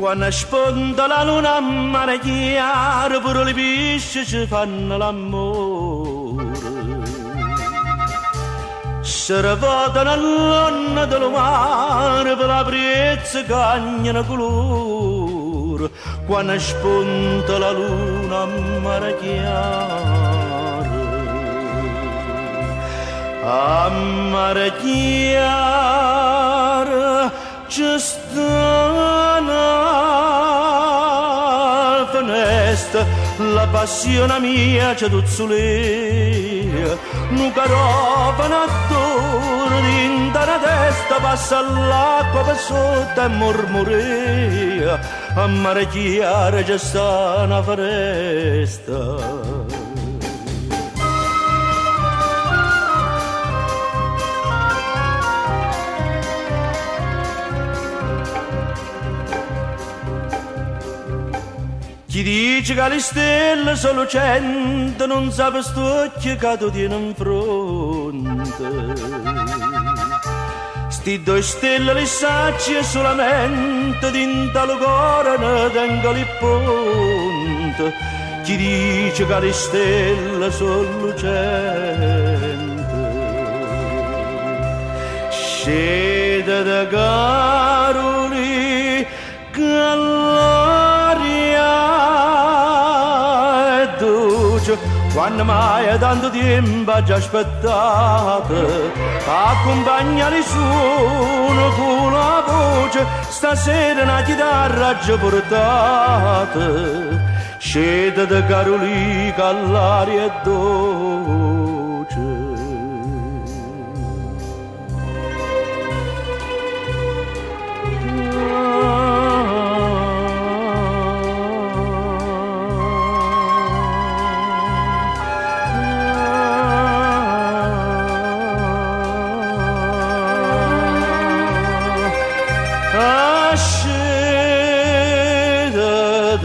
Quando sponda la luna a mare chiaro, pure le pesci ci fanno l'amore. Si rivotano all'onna del mare per la brezza cagnano colore. Quando spunta la luna a mare chiaro, a mare chiaro ci sta una finestra, la passione mia c'è tuzzolea, un carofano attorno dinta la testa, passa l'acqua per sotto e mormorea, a mare chiaro c'è sta una foresta. Chi dice che le stelle sono lucenti non sa per st'occhio che tu tieni in fronte. Sti due stelle le sacci solamente dinta il cuore ne tengo il ponte. Chi dice che le stelle sono lucenti scende da Caroli quando mai è tanto tempo già aspettate, accompagna il suono con la voce, stasera una chitarra già portate, scende da Carolica all'aria è dolce. Scende